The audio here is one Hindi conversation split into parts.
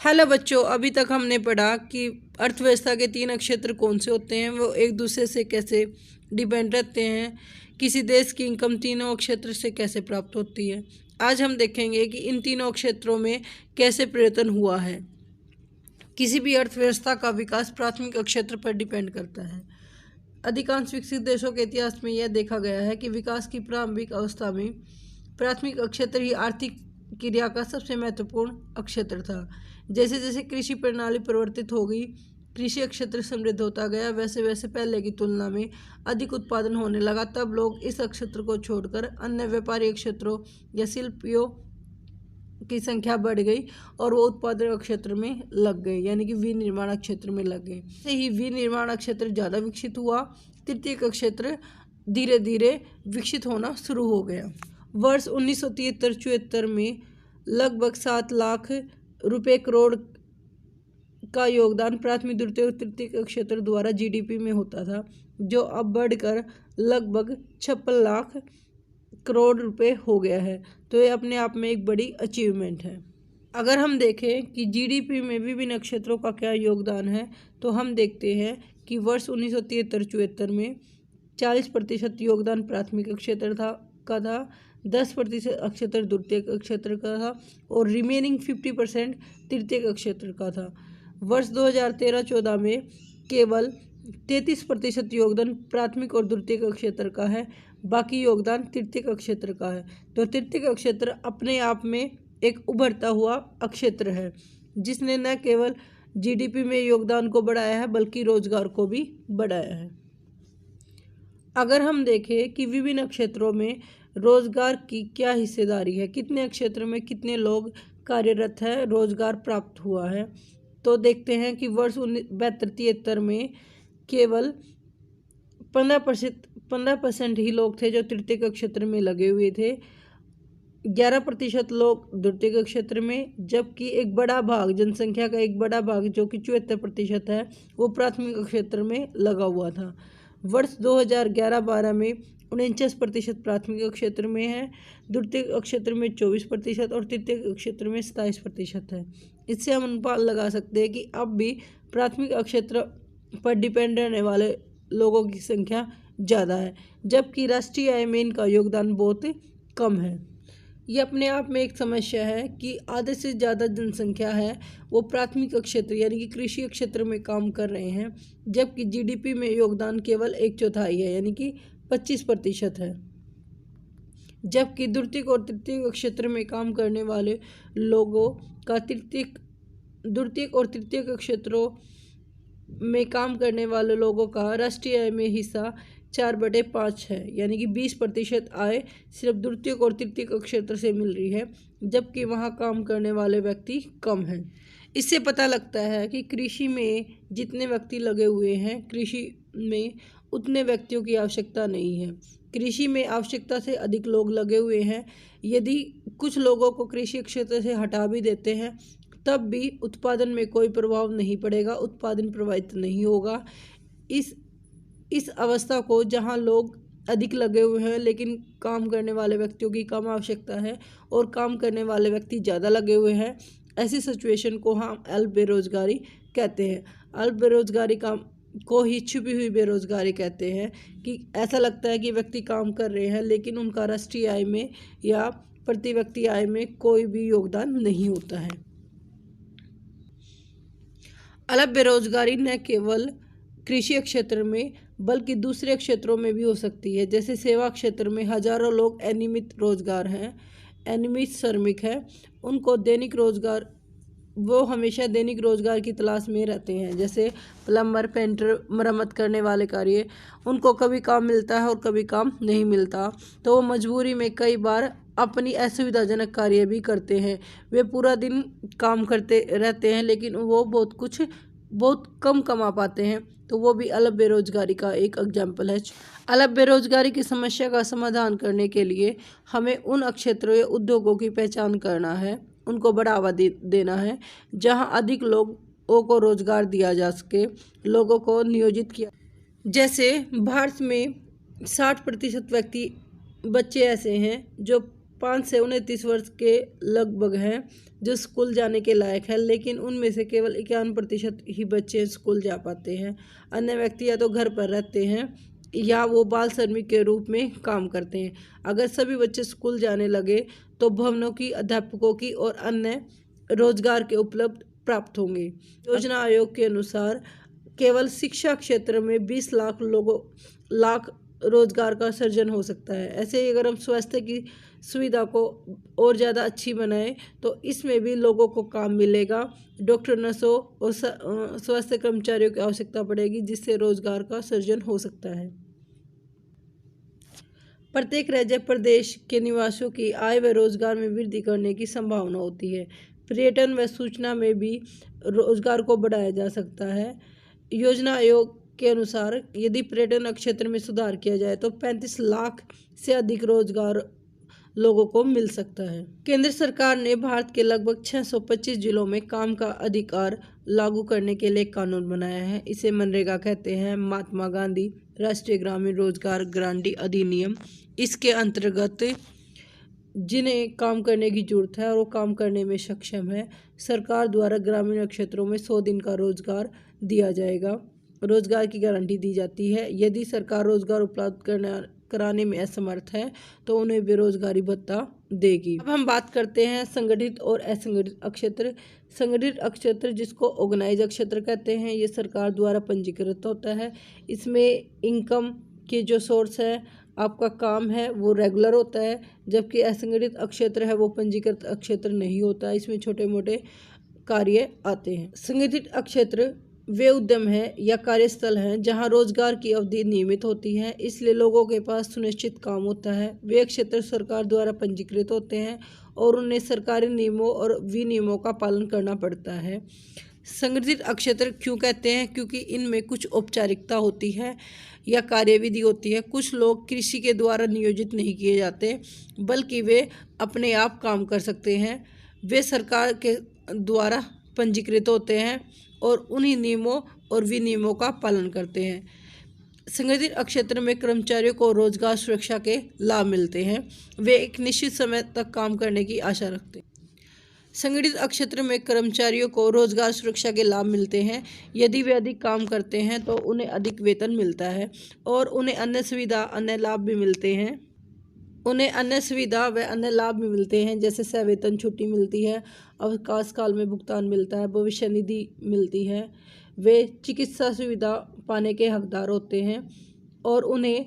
हेलो बच्चों, अभी तक हमने पढ़ा कि अर्थव्यवस्था के 3 क्षेत्र कौन से होते हैं, वो एक दूसरे से कैसे डिपेंड रहते हैं, किसी देश की इनकम तीनों क्षेत्र से कैसे प्राप्त होती है। आज हम देखेंगे कि इन तीनों क्षेत्रों में कैसे परिवर्तन हुआ है। किसी भी अर्थव्यवस्था का विकास प्राथमिक क्षेत्र पर डिपेंड करता है। अधिकांश विकसित देशों के इतिहास में यह देखा गया है कि विकास की प्रारंभिक अवस्था में प्राथमिक क्षेत्र ही आर्थिक क्रिया का सबसे महत्वपूर्ण क्षेत्र था। जैसे जैसे कृषि प्रणाली परिवर्तित हो गई, कृषि क्षेत्र समृद्ध होता गया, वैसे वैसे पहले की तुलना में अधिक उत्पादन होने लगा। तब लोग इस क्षेत्र को छोड़कर अन्य व्यापारिक क्षेत्रों या शिल्पियों की संख्या बढ़ गई और वो उत्पादन क्षेत्र में लग गए, यानी कि विनिर्माण क्षेत्र में लग गए। से ही विनिर्माण क्षेत्र ज़्यादा विकसित हुआ, तृतीयक क्षेत्र धीरे धीरे विकसित होना शुरू हो गया। वर्ष 1973-74 में लगभग 7 लाख रुपए करोड़ का योगदान प्राथमिक, द्वितीय और तृतीय क्षेत्र द्वारा जीडीपी में होता था, जो अब बढ़कर लगभग 56 लाख करोड़ रुपए हो गया है। तो ये अपने आप में एक बड़ी अचीवमेंट है। अगर हम देखें कि जीडीपी में विभिन्न क्षेत्रों का क्या योगदान है, तो हम देखते हैं कि वर्ष 1973-74 में 40% योगदान प्राथमिक क्षेत्र था, 10% क्षेत्र द्वितीय क्षेत्र का था और रिमेनिंग 50% तृतीय क्षेत्र का था। वर्ष 2013-14 में केवल 33% योगदान प्राथमिक और द्वितीय क्षेत्र का है, बाकी योगदान तृतीय क्षेत्र का है। तो तृतीय क्षेत्र अपने आप में एक उभरता हुआ क्षेत्र है, जिसने न केवल जीडीपी में योगदान को बढ़ाया है बल्कि रोजगार को भी बढ़ाया है। अगर हम देखें कि विभिन्न क्षेत्रों में रोजगार की क्या हिस्सेदारी है, कितने क्षेत्र में कितने लोग कार्यरत है, रोजगार प्राप्त हुआ है, तो देखते हैं कि वर्ष 1972-73 में केवल 15% ही लोग थे जो तृतीय क्षेत्र में लगे हुए थे, 11% लोग द्वितीय क्षेत्र में, जबकि एक बड़ा भाग, जनसंख्या का एक बड़ा भाग जो कि 74% है, वो प्राथमिक क्षेत्र में लगा हुआ था। वर्ष 2011-12 में 49% प्राथमिक क्षेत्र में है, द्वितीय क्षेत्र में 24% और तृतीय क्षेत्र में 27% है। इससे हम अनुमान लगा सकते हैं कि अब भी प्राथमिक क्षेत्र पर डिपेंड रहने वाले लोगों की संख्या ज़्यादा है, जबकि राष्ट्रीय आय में इनका योगदान बहुत कम है। ये अपने आप में एक समस्या है कि आधे से ज़्यादा जनसंख्या है वो प्राथमिक क्षेत्र यानी कि कृषि क्षेत्र में काम कर रहे हैं, जबकि जीडीपी में योगदान केवल 1/4 है, यानी कि 25% है। जबकि द्वितीय और तृतीय क्षेत्र में काम करने वाले लोगों का द्वितीय और तृतीय क्षेत्रों में काम करने वाले लोगों का राष्ट्रीय आय में हिस्सा 4/5 है, यानी कि 20% आय सिर्फ द्वितीय और तृतीय क्षेत्र से मिल रही है, जबकि वहाँ काम करने वाले व्यक्ति कम हैं। इससे पता लगता है कि कृषि में जितने व्यक्ति लगे हुए हैं, कृषि में उतने व्यक्तियों की आवश्यकता नहीं है। कृषि में आवश्यकता से अधिक लोग लगे हुए हैं। यदि कुछ लोगों को कृषि क्षेत्र से हटा भी देते हैं, तब भी उत्पादन में कोई प्रभाव नहीं पड़ेगा, उत्पादन प्रभावित नहीं होगा। इस अवस्था को, जहां लोग अधिक लगे हुए हैं लेकिन काम करने वाले व्यक्तियों की कम आवश्यकता है और काम करने वाले व्यक्ति ज़्यादा लगे हुए हैं, ऐसी सिचुएशन को हम अल्प बेरोजगारी कहते हैं। अल्प बेरोजगारी को ही छुपी हुई बेरोजगारी कहते हैं, कि ऐसा लगता है कि व्यक्ति काम कर रहे हैं लेकिन उनका राष्ट्रीय आय में या प्रति व्यक्ति आय में कोई भी योगदान नहीं होता है। अल्प बेरोजगारी न केवल कृषि क्षेत्र में बल्कि दूसरे क्षेत्रों में भी हो सकती है। जैसे सेवा क्षेत्र में हजारों लोग अनियमित श्रमिक हैं, उनको दैनिक रोजगार, वो हमेशा दैनिक रोजगार की तलाश में रहते हैं। जैसे प्लम्बर, पेंटर, मरम्मत करने वाले कार्य, उनको कभी काम मिलता है और कभी काम नहीं मिलता, तो वो मजबूरी में कई बार अपनी असुविधाजनक कार्य भी करते हैं। वे पूरा दिन काम करते रहते हैं लेकिन वो बहुत कम कमा पाते हैं, तो वो भी अल्प बेरोजगारी का एक एग्जाम्पल है। अल्प बेरोजगारी की समस्या का समाधान करने के लिए हमें उन क्षेत्रों या उद्योगों की पहचान करना है, उनको बढ़ावा देना है जहां अधिक लोगों को रोजगार दिया जा सके, लोगों को नियोजित किया। जैसे भारत में 60% बच्चे ऐसे हैं जो 5 से 29 वर्ष के लगभग हैं जो स्कूल जाने के लायक है, लेकिन उनमें से केवल 51% ही बच्चे स्कूल जा पाते हैं। अन्य व्यक्ति या तो घर पर रहते हैं या वो बाल श्रमिक के रूप में काम करते हैं। अगर सभी बच्चे स्कूल जाने लगे तो भवनों की, अध्यापकों की और अन्य रोजगार के उपलब्ध प्राप्त होंगे। योजना आयोग के अनुसार केवल शिक्षा क्षेत्र में 20 लाख रोजगार का सृजन हो सकता है। ऐसे ही अगर हम स्वास्थ्य की सुविधा को और ज़्यादा अच्छी बनाएं तो इसमें भी लोगों को काम मिलेगा। डॉक्टर, नर्सों और स्वास्थ्य कर्मचारियों की आवश्यकता पड़ेगी, जिससे रोजगार का सृजन हो सकता है। प्रत्येक राज्य प्रदेश के निवासियों की आय व रोजगार में वृद्धि करने की संभावना होती है। पर्यटन व सूचना में भी रोजगार को बढ़ाया जा सकता है। योजना आयोग के अनुसार यदि पर्यटन क्षेत्र में सुधार किया जाए तो 35 लाख से अधिक रोजगार लोगों को मिल सकता है। केंद्र सरकार ने भारत के लगभग 625 जिलों में काम का अधिकार लागू करने के लिए कानून बनाया है। इसे मनरेगा कहते हैं। महात्मा गांधी राष्ट्रीय ग्रामीण रोजगार गारंटी अधिनियम, इसके अंतर्गत जिन्हें काम करने की जरूरत है और वो काम करने में सक्षम है, सरकार द्वारा ग्रामीण क्षेत्रों में 100 दिन का रोजगार दिया जाएगा। रोजगार की गारंटी दी जाती है। यदि सरकार रोजगार उपलब्ध कराने में असमर्थ है तो उन्हें बेरोजगारी भत्ता देगी। अब हम बात करते हैं संगठित और असंगठित क्षेत्र। संगठित क्षेत्र, जिसको ऑर्गेनाइज क्षेत्र कहते हैं, ये सरकार द्वारा पंजीकृत होता है। इसमें इनकम के जो सोर्स है, आपका काम है, वो रेगुलर होता है, जबकि असंगठित क्षेत्र है वो पंजीकृत क्षेत्र नहीं होता। इसमें छोटे मोटे कार्य आते हैं। संगठित क्षेत्र वे उद्यम है या कार्यस्थल हैं जहां रोजगार की अवधि नियमित होती है, इसलिए लोगों के पास सुनिश्चित काम होता है। वे क्षेत्र सरकार द्वारा पंजीकृत होते हैं और उन्हें सरकारी नियमों और विनियमों का पालन करना पड़ता है। संगठित क्षेत्र क्यों कहते हैं? क्योंकि इनमें कुछ औपचारिकता होती है या कार्यविधि होती है। कुछ लोग कृषि के द्वारा नियोजित नहीं किए जाते, बल्कि वे अपने आप काम कर सकते हैं। वे सरकार के द्वारा पंजीकृत होते हैं और उन्हीं नियमों और विनियमों का पालन करते हैं। संगठित क्षेत्र में कर्मचारियों को रोजगार सुरक्षा के लाभ मिलते हैं। वे एक निश्चित समय तक काम करने की आशा रखते हैं। संगठित क्षेत्र में कर्मचारियों को रोजगार सुरक्षा के लाभ मिलते हैं। यदि वे अधिक काम करते हैं तो उन्हें अधिक वेतन मिलता है और उन्हें अन्य सुविधा, अन्य लाभ भी मिलते हैं। उन्हें अन्य सुविधा व अन्य लाभ भी मिलते हैं, जैसे सवेतन छुट्टी मिलती है, अवकाश काल में भुगतान मिलता है, भविष्य निधि मिलती है। वे चिकित्सा सुविधा पाने के हकदार होते हैं और उन्हें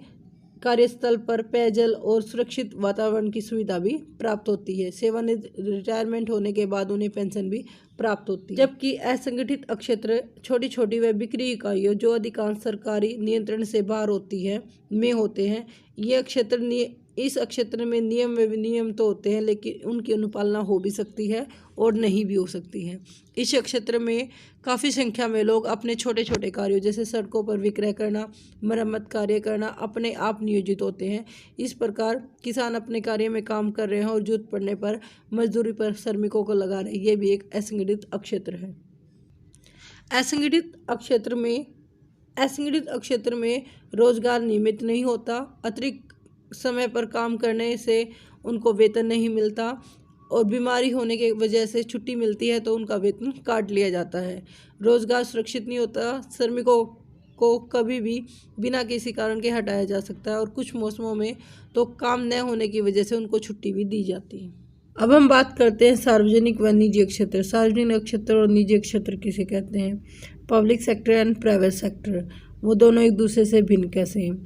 कार्यस्थल पर पेयजल और सुरक्षित वातावरण की सुविधा भी प्राप्त होती है। रिटायरमेंट होने के बाद उन्हें पेंशन भी प्राप्त होती है। जबकि असंगठित क्षेत्र छोटी छोटी व बिक्री इकाइयों जो अधिकांश सरकारी नियंत्रण से बाहर होती है में होते हैं। ये क्षेत्र इस क्षेत्र में नियम व विनियम तो होते हैं, लेकिन उनकी अनुपालना हो भी सकती है और नहीं भी हो सकती है। इस क्षेत्र में काफ़ी संख्या में लोग अपने छोटे छोटे कार्यों जैसे सड़कों पर विक्रय करना, मरम्मत कार्य करना अपने आप नियोजित होते हैं। इस प्रकार किसान अपने कार्य में काम कर रहे हैं और जरूरत पड़ने पर मजदूरी पर श्रमिकों को लगा रहे हैं। ये भी एक असंगठित क्षेत्र है। असंगठित क्षेत्र में रोजगार नियमित नहीं होता। अतिरिक्त समय पर काम करने से उनको वेतन नहीं मिलता और बीमारी होने की वजह से छुट्टी मिलती है तो उनका वेतन काट लिया जाता है। रोजगार सुरक्षित नहीं होता। श्रमिकों को कभी भी बिना किसी कारण के हटाया जा सकता है और कुछ मौसमों में तो काम न होने की वजह से उनको छुट्टी भी दी जाती है। अब हम बात करते हैं सार्वजनिक व निजी क्षेत्र। सार्वजनिक क्षेत्र और निजी क्षेत्र किसे कहते हैं? Public sector and private sector, वो दोनों एक दूसरे से भिन्न कैसे हैं?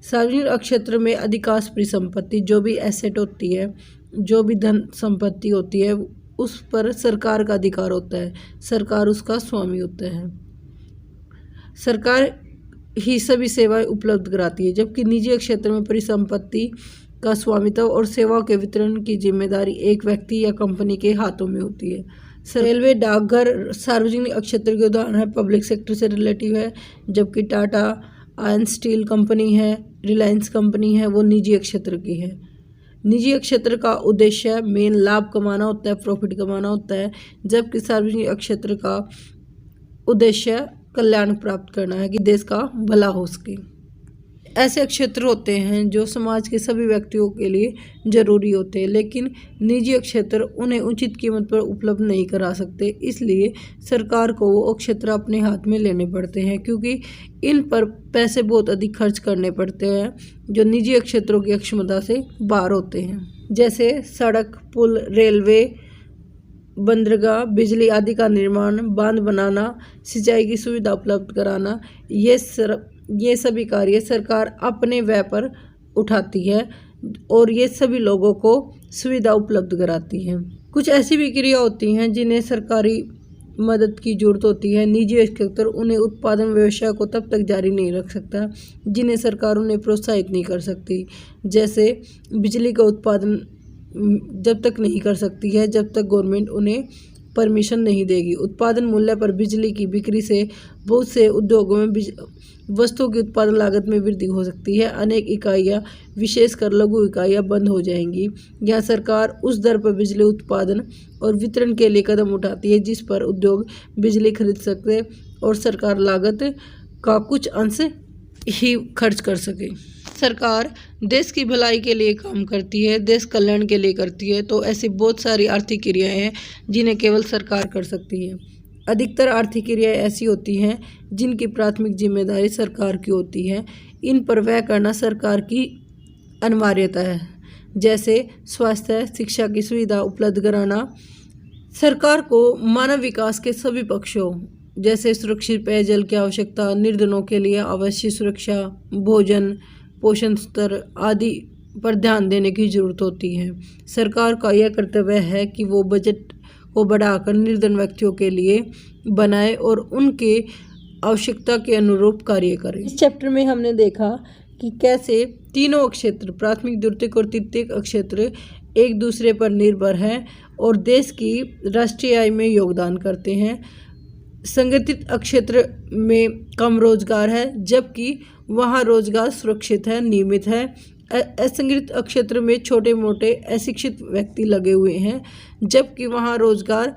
सार्वजनिक क्षेत्र में अधिकांश परिसंपत्ति, जो भी एसेट होती है, जो भी धन संपत्ति होती है, उस पर सरकार का अधिकार होता है। सरकार उसका स्वामी होता है। सरकार ही सभी सेवाएं उपलब्ध कराती है। जबकि निजी क्षेत्र में परिसंपत्ति का स्वामित्व और सेवाओं के वितरण की जिम्मेदारी एक व्यक्ति या कंपनी के हाथों में होती है। रेलवे, डाकघर सार्वजनिक क्षेत्र के उदाहरण है, पब्लिक सेक्टर से रिलेटिव है। जबकि टाटा आयरन स्टील कंपनी है, रिलायंस कंपनी है, वो निजी क्षेत्र की है। निजी क्षेत्र का उद्देश्य मेन लाभ कमाना होता है, प्रॉफिट कमाना होता है, जबकि सार्वजनिक क्षेत्र का उद्देश्य कल्याण प्राप्त करना है कि देश का भला हो सके। ऐसे क्षेत्र होते हैं जो समाज के सभी व्यक्तियों के लिए जरूरी होते हैं, लेकिन निजी क्षेत्र उन्हें उचित कीमत पर उपलब्ध नहीं करा सकते। इसलिए सरकार को वो क्षेत्र अपने हाथ में लेने पड़ते हैं, क्योंकि इन पर पैसे बहुत अधिक खर्च करने पड़ते हैं जो निजी क्षेत्रों की क्षमता से बाहर होते हैं। जैसे सड़क, पुल, रेलवे, बंदरगाह, बिजली आदि का निर्माण, बांध बनाना, सिंचाई की सुविधा उपलब्ध कराना, ये सभी कार्य सरकार अपने व्यय पर उठाती है और ये सभी लोगों को सुविधा उपलब्ध कराती है। कुछ ऐसी भी क्रिया होती हैं जिन्हें सरकारी मदद की जरूरत होती है। निजी क्षेत्र उन्हें उत्पादन व्यवसाय को तब तक जारी नहीं रख सकता जिन्हें सरकार उन्हें प्रोत्साहित नहीं कर सकती। जैसे बिजली का उत्पादन जब तक नहीं कर सकती है जब तक गवर्नमेंट उन्हें परमिशन नहीं देगी। उत्पादन मूल्य पर बिजली की बिक्री से बहुत से उद्योगों में वस्तुओं की उत्पादन लागत में वृद्धि हो सकती है। अनेक इकाइयाँ, विशेषकर लघु इकाइयाँ बंद हो जाएंगी। यहाँ सरकार उस दर पर बिजली उत्पादन और वितरण के लिए कदम उठाती है जिस पर उद्योग बिजली खरीद सकते और सरकार लागत का कुछ अंश ही खर्च कर सके। सरकार देश की भलाई के लिए काम करती है, देश कल्याण के लिए करती है, तो ऐसी बहुत सारी आर्थिक क्रियाएं हैं जिन्हें केवल सरकार कर सकती है। अधिकतर आर्थिक क्रियाएं ऐसी होती हैं जिनकी प्राथमिक जिम्मेदारी सरकार की होती है। इन पर व्यय करना सरकार की अनिवार्यता है। जैसे स्वास्थ्य, शिक्षा की सुविधा उपलब्ध कराना। सरकार को मानव विकास के सभी पक्षों जैसे सुरक्षित पेयजल की आवश्यकता, निर्धनों के लिए आवश्यक सुरक्षा, भोजन, पोषण स्तर आदि पर ध्यान देने की जरूरत होती है। सरकार का यह कर्तव्य है कि वो बजट को बढ़ाकर निर्धन व्यक्तियों के लिए बनाए और उनके आवश्यकता के अनुरूप कार्य करे। इस चैप्टर में हमने देखा कि कैसे तीनों क्षेत्र, प्राथमिक, द्वितीयक और तृतीयक क्षेत्र एक दूसरे पर निर्भर हैं और देश की राष्ट्रीय आय में योगदान करते हैं। संगठित क्षेत्र में कम रोजगार है जबकि वहाँ रोजगार सुरक्षित है, नियमित है। असंगठित क्षेत्र में छोटे मोटे अशिक्षित व्यक्ति लगे हुए हैं जबकि वहाँ रोजगार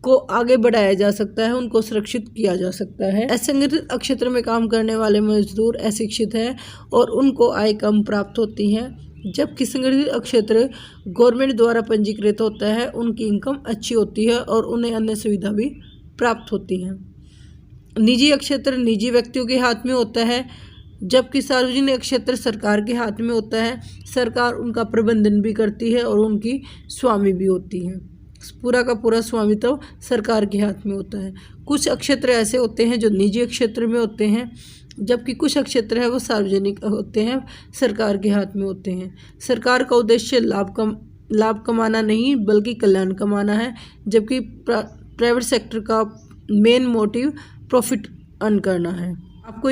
को आगे बढ़ाया जा सकता है, उनको सुरक्षित किया जा सकता है। असंगठित क्षेत्र में काम करने वाले मजदूर अशिक्षित हैं और उनको आय कम प्राप्त होती है, जबकि संगठित क्षेत्र गवर्नमेंट द्वारा पंजीकृत होता है, उनकी इनकम अच्छी होती है और उन्हें अन्य सुविधा भी प्राप्त होती हैं। निजी क्षेत्र निजी व्यक्तियों के हाथ में होता है जबकि सार्वजनिक क्षेत्र सरकार के हाथ में होता है। सरकार उनका प्रबंधन भी करती है और उनकी स्वामी भी होती है। पूरा का पूरा स्वामित्व सरकार के हाथ में होता है। कुछ क्षेत्र ऐसे होते हैं जो निजी क्षेत्र में होते हैं जबकि कुछ क्षेत्र है वो सार्वजनिक होते हैं, सरकार के हाथ में होते हैं। सरकार का उद्देश्य लाभ कमाना नहीं बल्कि कल्याण कमाना है, जबकि प्राइवेट सेक्टर का मेन मोटिव प्रॉफिट अर्न करना है। आपको